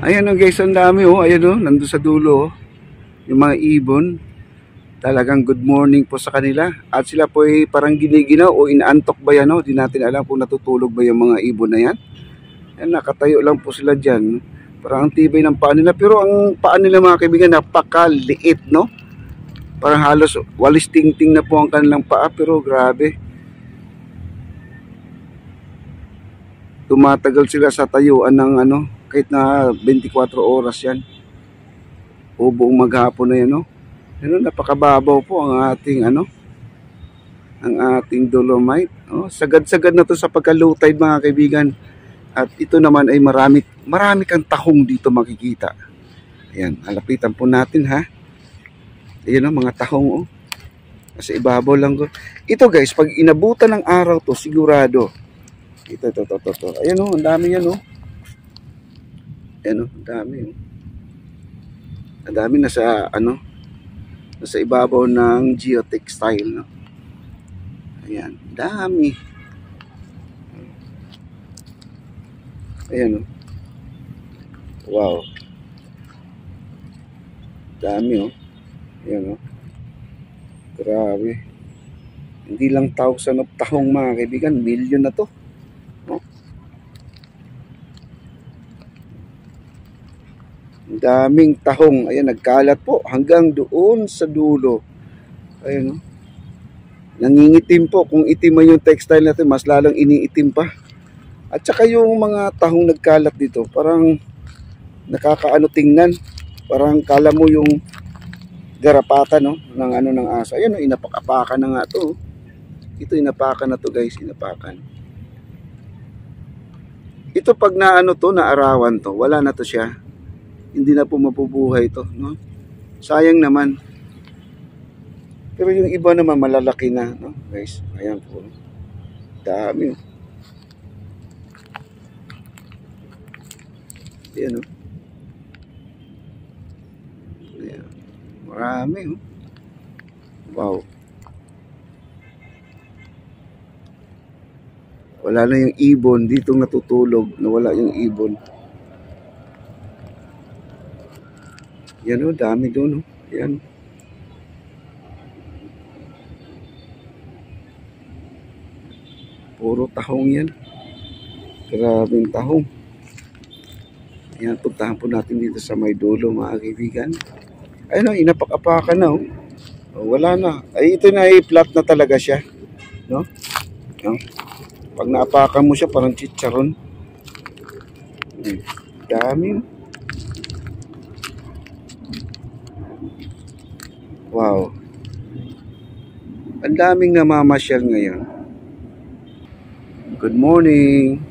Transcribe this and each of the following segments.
Ayan o guys, ang dami oh. Ayan oh, nandun sa dulo oh. Yung mga ibon. Talagang good morning po sa kanila. At sila po ay parang giniginaw o inaantok ba yan oh. Di natin alam kung natutulog ba yung mga ibon na yan. Ayan, nakatayo lang po sila dyan. Parang ang tibay ng paa nila. Pero ang paa nila mga kaibigan, napakaliit no. Parang halos walis tingting na po ang kanilang paa. Pero grabe. Tumatagal sila sa tayuan ng ano. Kahit na 24 oras yan. O buong maghapon na yan no. Ano, napakababaw po ang ating ano. Ang ating dolomite. Oh, sagad-sagad na to sa pagkalutide mga kaibigan. At ito naman ay marami kang tahong dito makikita. Ayan, halapitan po natin ha. Ayan o, mga tahong oh. Kasi ibabaw lang ko. Ito guys, pag inabutan ng araw to, sigurado. Ito. Ayan o, ang dami yan o. Ayan o, ang dami o. Ang dami nasa ano, nasa ibabaw ng geotextile no. Ayan, dami. Ayan o. Wow. Dami o. Ayan o. Grabe. Hindi lang 1,000 of tahong mga kaibigan. Million na to. No? Daming tahong. Ayan, nagkalat po. Hanggang doon sa dulo. Ayan o. Nangingitim po. Kung itim man yung textile natin, mas lalang iniitim pa. At saka yung mga tahong nagkalat dito, parang nakakaano tingnan. Parang kala mo yung garapata no, ng ano ng aso. Ayan, inapak-apakan na nga to. Ito inapakan na to guys, inapakan. Ito pag naano to, naarawan to, wala na to siya. Hindi na po mabubuhay to, no? Sayang naman. Pero yung iba naman malalaki na, no, guys. Ayan po. Dami. Ayan, oh. Ayan. Marami, oh. Wow. Wala na yung ibon. Dito natutulog. Nawala yung ibon. Yan, oh. Dami doon, oh. Ayan. Puro tahong yan. Grabing tahong. Ayan, puntahan po natin dito sa may dulo mga kaibigan. Ayun o, inapak-apakan na o. Wala na. Ay, ito na ay flat na talaga siya. No? No? Pag naapakan mo siya, parang chicharon. Dami. Wow. Ang daming namamasyal ngayon. Good morning.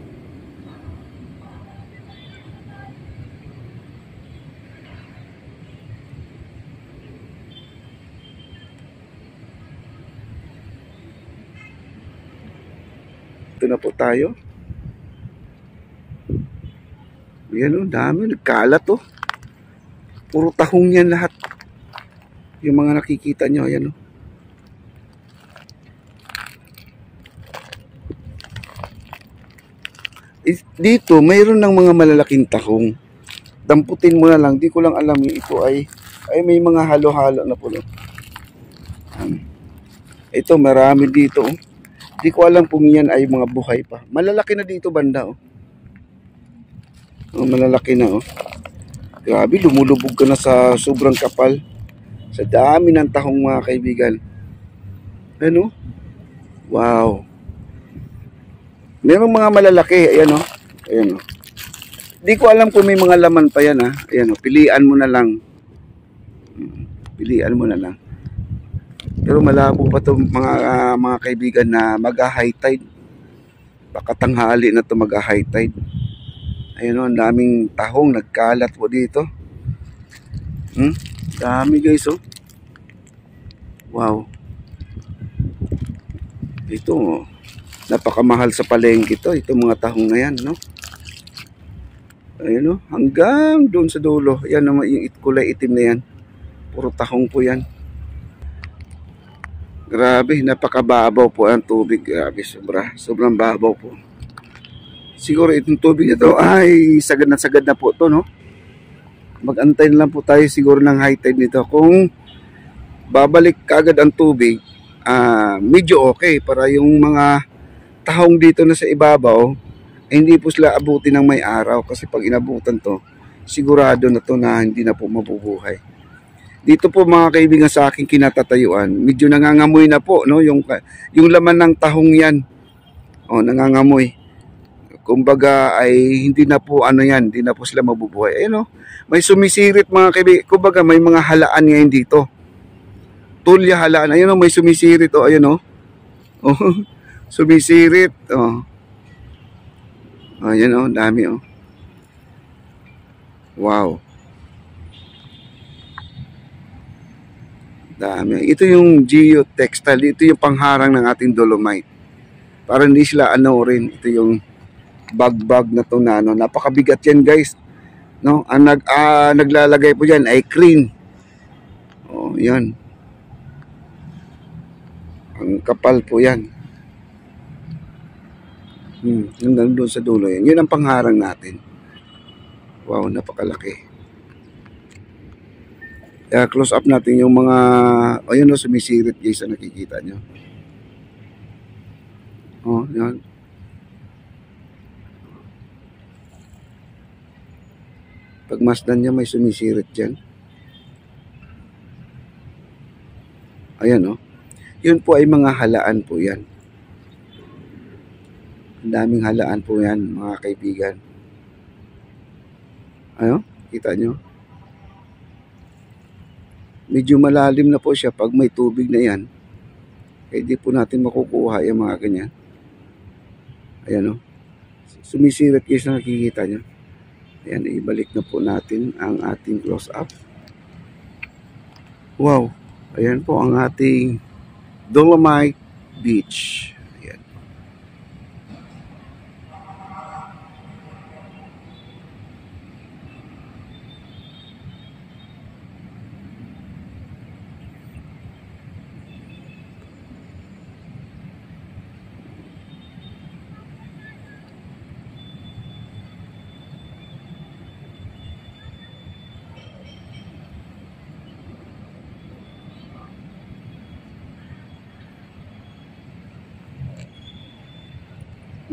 Ito na po tayo. Yan o, dami. Nagkalat o. Puro tahong yan lahat. Yung mga nakikita nyo. Yan o. Dito, mayroon ng mga malalaking tahong. Damputin mo na lang. Di ko lang alam yung ito ay may mga halo-halo na po. Ito, marami dito. Di ko alam kung yan ay mga buhay pa. Malalaki na dito banda. Malalaki na. Grabe, lumulubog ka na sa sobrang kapal. Sa dami ng tahong mga kaibigan. Ano? Wow. Merong mga malalaki. Ayan o. Ayan o. Di ko alam kung may mga laman pa yan ha. Ayan o. Pilian mo na lang. Pilian mo na lang. Pero malabo pa ito mga kaibigan na mag-high tide. Baka tanghali na ito mag-high tide. Ayan o, ang daming tahong nagkalat po dito. Dami guys oh. Wow. Ito napakamahal sa palengke ito. Itong mga tahong na yan no. Ayan o, hanggang doon sa dulo. Yan naman yung kulay itim na yan. Puro tahong po yan. Grabe, napakababaw po ang tubig. Grabe, sobrang babaw po. Siguro itong tubig ito ay sagad na po to, no? Mag-antay na lang po tayo siguro ng high tide nito. Kung babalik kagad ang tubig, medyo okay para yung mga tahong dito na sa ibabaw ay hindi po sila abutin ng may araw, kasi pag inabutan to, sigurado na to na hindi na po mabubuhay. Dito po mga kaibigan sa aking kinatatayuan, medyo nangangamoy na po, no, yung laman ng tahong yan. Nangangamoy. Kumbaga ay hindi na po yan, hindi na po sila mabubuhay. Ayun, no, may sumisirit mga kaibigan. Kumbaga may mga halaan ngayon dito. Tulya halaan. Ayun, no, may sumisirit. Ayun, no. Sumisirit. Ayan, dami, Wow. Dami. Ito yung geotextile. Ito yung pangharang ng ating dolomite. Para hindi sila rin. Ito yung bag na to na napakabigat yan, guys. No? Ang naglalagay po diyan ay crane. Yan. Ang kapal po yan. Hanggang doon sa dulo yan. Yun ang pangharang natin. Wow, napakalaki. Kaya close up natin yung mga, ayun, sumisirit, guys, na nakikita nyo. Yan. Pagmasdan niya, may sumisirit dyan. Ayan, yun po ay mga halaan po yan. Ang daming halaan po yan, mga kaibigan. Kita nyo? Medyo malalim na po siya pag may tubig na yan. Kaya di po natin makukuha yung mga ganyan. Ayan, sumisirit, guys, na nakikita nyo. Ayan, ibalik na po natin ang ating close up. Wow. Ayan po ang ating Dolomite Beach. Ayan.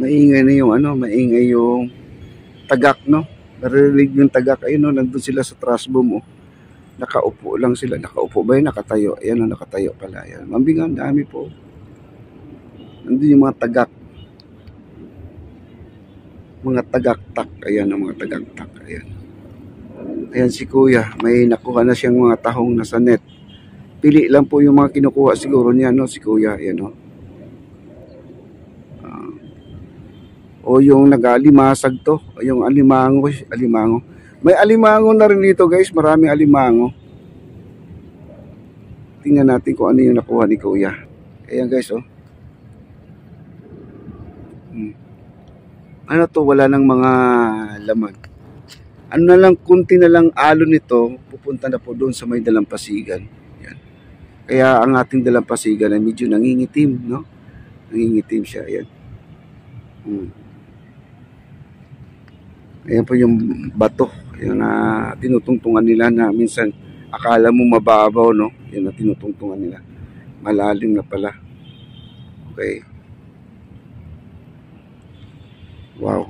Maingay na yung maingay yung tagak, no? Narinig yung tagak. Ayun, nandun sila sa trash boom, Nakaupo lang sila. Nakaupo ba yun? Nakatayo. Ayan, nakatayo pala. Ayan. Mambingan, dami po. Nandun yung mga tagak. Mga tagaktak. Ayan, ang mga tagaktak. Ayan. Ayan si kuya. May nakuha na siyang mga tahong nasa net. Pili lang po yung mga kinukuha siguro niya, no? Si kuya. Ayan, o yung nag-alimasag to, yung alimango. May alimango na rin dito, guys, maraming alimango. Tingnan natin kung ano yung nakuha ni kuya. Ayan, guys, Ano to, wala nang mga laman. Ano na lang, kunti na lang alon nito, pupunta na po doon sa may dalampasigan. Yan. Kaya ang ating dalampasigan ay medyo nangingitim, no? Nangingitim siya, ayan. Ayan po yung bato. Yung tinutungtungan nila na minsan akala mo mababaw, no? Yan na tinutungtungan nila. Malalim na pala. Okay. Wow.